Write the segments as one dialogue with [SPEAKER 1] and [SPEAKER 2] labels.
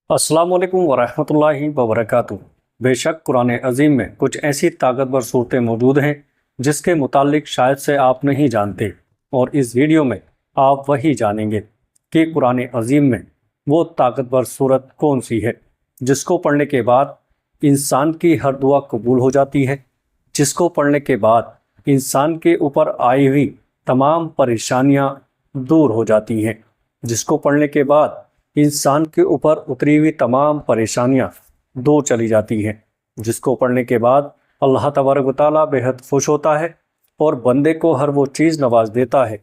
[SPEAKER 1] السلام علیکم ورحمۃ اللہ وبرکاتہ۔ بے شک قرآن عظیم میں کچھ ایسی طاقتور صورتیں موجود ہیں جس کے متعلق شاید سے آپ نہیں جانتے، اور اس ویڈیو میں آپ وہی جانیں گے کہ قرآن عظیم میں وہ طاقتور صورت کون سی ہے جس کو پڑھنے کے بعد انسان کی ہر دعا قبول ہو جاتی ہے، جس کو پڑھنے کے بعد انسان کے اوپر آئی ہوئی تمام پریشانیاں دور ہو جاتی ہیں، جس کو پڑھنے کے بعد انسان کے اوپر اتری ہوئی تمام پریشانیاں دور چلی جاتی ہیں، جس کو پڑھنے کے بعد اللہ تبارک و تعالیٰ بے حد خوش ہوتا ہے اور بندے کو ہر وہ چیز نواز دیتا ہے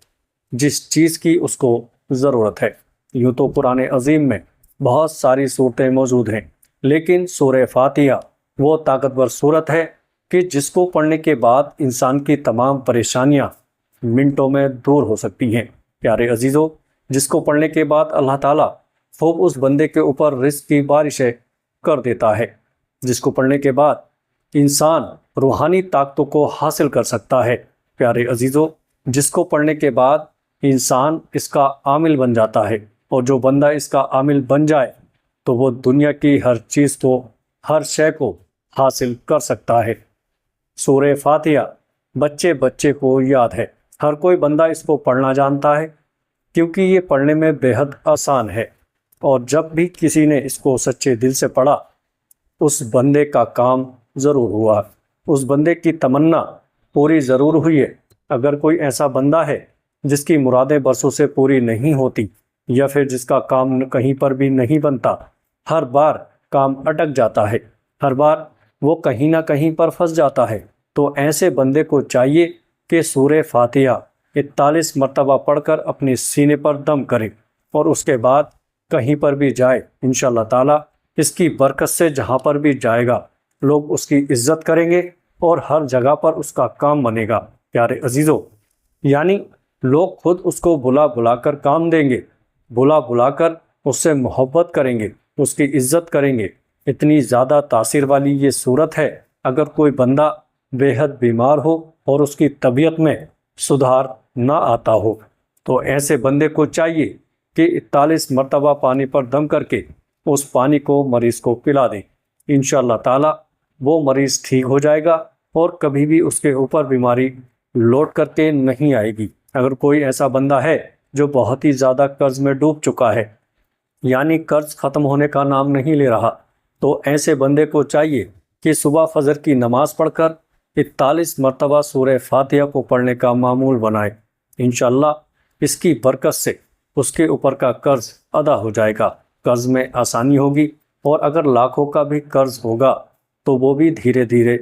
[SPEAKER 1] جس چیز کی اس کو ضرورت ہے۔ یوں تو قرآن عظیم میں بہت ساری صورتیں موجود ہیں، لیکن سورہ فاتحہ وہ طاقتور صورت ہے کہ جس کو پڑھنے کے بعد انسان کی تمام پریشانیاں منٹوں میں دور ہو سکتی ہیں۔ پیارے عزیزو، جس کو پڑھنے کے بعد اللہ تعالیٰ خوب اس بندے کے اوپر رزق کی بارشیں کر دیتا ہے، جس کو پڑھنے کے بعد انسان روحانی طاقتوں کو حاصل کر سکتا ہے۔ پیارے عزیزو، جس کو پڑھنے کے بعد انسان اس کا عامل بن جاتا ہے، اور جو بندہ اس کا عامل بن جائے تو وہ دنیا کی ہر چیز کو، ہر شے کو حاصل کر سکتا ہے۔ سورہ فاتحہ بچے بچے کو یاد ہے، ہر کوئی بندہ اس کو پڑھنا جانتا ہے کیونکہ یہ پڑھنے میں بے حد آسان ہے، اور جب بھی کسی نے اس کو سچے دل سے پڑھا اس بندے کا کام ضرور ہوا، اس بندے کی تمنا پوری ضرور ہوئی ہے۔ اگر کوئی ایسا بندہ ہے جس کی مرادیں برسوں سے پوری نہیں ہوتی، یا پھر جس کا کام کہیں پر بھی نہیں بنتا، ہر بار کام اٹک جاتا ہے، ہر بار وہ کہیں نہ کہیں پر پھنس جاتا ہے، تو ایسے بندے کو چاہیے کہ سورہ فاتحہ 41 مرتبہ پڑھ کر اپنے سینے پر دم کرے، اور اس کے بعد کہیں پر بھی جائے انشاءاللہ تعالیٰ اس کی برکت سے جہاں پر بھی جائے گا لوگ اس کی عزت کریں گے اور ہر جگہ پر اس کا کام بنے گا۔ پیارے عزیزو، یعنی لوگ خود اس کو بلا بلا کر کام دیں گے، بلا بلا کر اس سے محبت کریں گے، اس کی عزت کریں گے۔ اتنی زیادہ تاثیر والی یہ صورت ہے۔ اگر کوئی بندہ بے حد بیمار ہو اور اس کی طبیعت میں سدھار نہ آتا ہو تو ایسے بندے کو چاہیے کہ 41 مرتبہ پانی پر دم کر کے اس پانی کو مریض کو پلا دیں، انشاءاللہ تعالیٰ وہ مریض ٹھیک ہو جائے گا اور کبھی بھی اس کے اوپر بیماری لوٹ کر کے نہیں آئے گی۔ اگر کوئی ایسا بندہ ہے جو بہت ہی زیادہ قرض میں ڈوب چکا ہے، یعنی قرض ختم ہونے کا نام نہیں لے رہا، تو ایسے بندے کو چاہیے کہ صبح فجر کی نماز پڑھ کر 41 مرتبہ سورہ فاتحہ کو پڑھنے کا معمول بنائے۔ انشاءاللہ اس کی برکت سے اس کے اوپر کا قرض ادا ہو جائے گا، قرض میں آسانی ہوگی، اور اگر لاکھوں کا بھی قرض ہوگا تو وہ بھی دھیرے دھیرے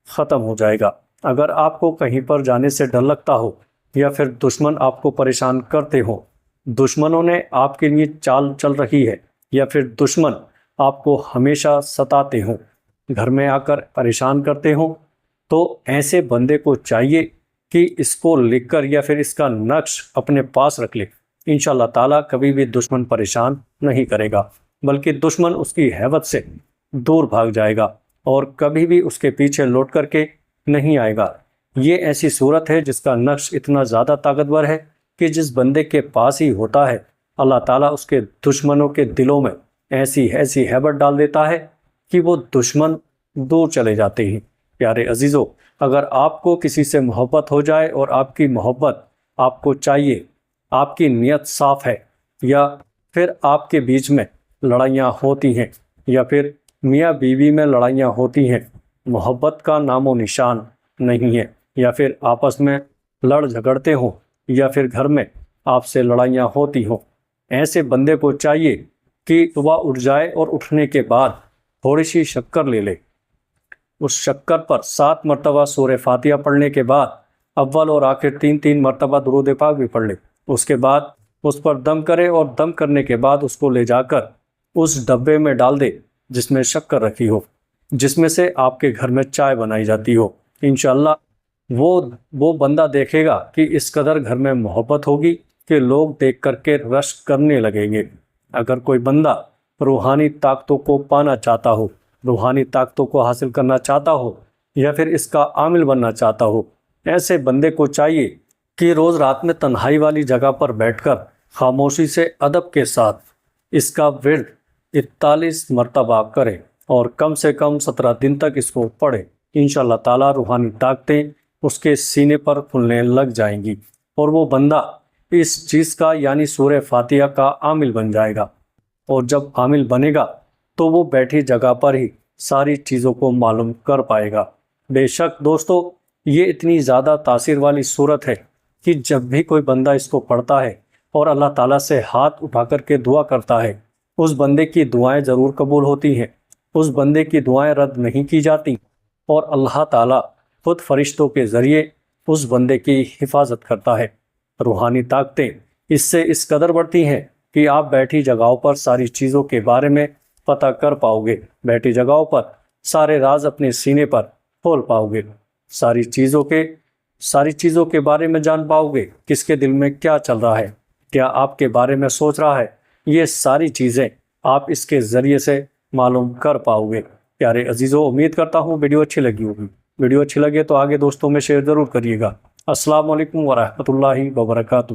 [SPEAKER 1] ختم ہو جائے گا۔ اگر آپ کو کہیں پر جانے سے ڈر لگتا ہو، یا پھر دشمن آپ کو پریشان کرتے ہوں، دشمنوں نے آپ کے لیے چال چل رہی ہے، یا پھر دشمن آپ کو ہمیشہ ستاتے ہوں، گھر میں آ کر پریشان کرتے ہوں، تو ایسے بندے کو چاہیے کہ اس کو لکھ کر یا پھر اس کا نقش اپنے پاس رکھ لے۔ انشاءاللہ تعالیٰ کبھی بھی دشمن پریشان نہیں کرے گا، بلکہ دشمن اس کی ہیبت سے دور بھاگ جائے گا اور کبھی بھی اس کے پیچھے لوٹ کر کے نہیں آئے گا۔ یہ ایسی صورت ہے جس کا نقش اتنا زیادہ طاقتور ہے کہ جس بندے کے پاس ہی ہوتا ہے اللہ تعالیٰ اس کے دشمنوں کے دلوں میں ایسی ہیبت ڈال دیتا ہے کہ وہ دشمن دور چلے جاتے ہیں۔ پیارے عزیزو، اگر آپ کو کسی سے محبت ہو جائے اور آپ کی محبت آپ کو چاہیے، آپ کی نیت صاف ہے، یا پھر آپ کے بیچ میں لڑائیاں ہوتی ہیں، یا پھر میاں بیوی میں لڑائیاں ہوتی ہیں، محبت کا نام و نشان نہیں ہے، یا پھر آپس میں لڑ جھگڑتے ہوں، یا پھر گھر میں آپ سے لڑائیاں ہوتی ہوں، ایسے بندے کو چاہیے کہ صبح اٹھ جائے اور اٹھنے کے بعد تھوڑی سی شکر لے لے، اس شکر پر 7 مرتبہ سورہ فاتحہ پڑھنے کے بعد اول اور آخر 3 مرتبہ درود پاک بھی پڑھ لے، اس کے بعد اس پر دم کرے، اور دم کرنے کے بعد اس کو لے جا کر اس ڈبے میں ڈال دے جس میں شکر رکھی ہو، جس میں سے آپ کے گھر میں چائے بنائی جاتی ہو۔ انشاءاللہ وہ بندہ دیکھے گا کہ اس قدر گھر میں محبت ہوگی کہ لوگ دیکھ کر کے رشک کرنے لگیں گے۔ اگر کوئی بندہ روحانی طاقتوں کو پانا چاہتا ہو، روحانی طاقتوں کو حاصل کرنا چاہتا ہو، یا پھر اس کا عامل بننا چاہتا ہو، ایسے بندے کو چاہیے کہ روز رات میں تنہائی والی جگہ پر بیٹھ کر خاموشی سے ادب کے ساتھ اس کا ورد 41 مرتبہ کرے اور کم سے کم 17 دن تک اس کو پڑھے، انشاءاللہ تعالی روحانی طاقتیں اس کے سینے پر کھلنے لگ جائیں گی اور وہ بندہ اس چیز کا یعنی سورہ فاتحہ کا عامل بن جائے گا، اور جب عامل بنے گا تو وہ بیٹھی جگہ پر ہی ساری چیزوں کو معلوم کر پائے گا۔ بے شک دوستو، یہ اتنی زیادہ تاثیر والی صورت ہے کہ جب بھی کوئی بندہ اس کو پڑھتا ہے اور اللہ تعالیٰ سے ہاتھ اٹھا کر کے دعا کرتا ہے، اس بندے کی دعائیں ضرور قبول ہوتی ہیں، اس بندے کی دعائیں رد نہیں کی جاتی، اور اللہ تعالیٰ خود فرشتوں کے ذریعے اس بندے کی حفاظت کرتا ہے۔ روحانی طاقتیں اس سے اس قدر بڑھتی ہیں کہ آپ بیٹھی جگہوں پر ساری چیزوں کے بارے میں پتہ کر پاؤ گے، بیٹھی جگہوں پر سارے راز اپنے سینے پر کھول پاؤ گے، ساری چیزوں کے بارے میں جان پاؤ گے، کس کے دل میں کیا چل رہا ہے، کیا آپ کے بارے میں سوچ رہا ہے، یہ ساری چیزیں آپ اس کے ذریعے سے معلوم کر پاؤ گے۔ پیارے عزیزو، امید کرتا ہوں ویڈیو اچھی لگی ہوگی۔ ویڈیو اچھی لگے تو آگے دوستوں میں شیئر ضرور کریے گا۔ السلام علیکم ورحمۃ اللہ وبرکاتہ۔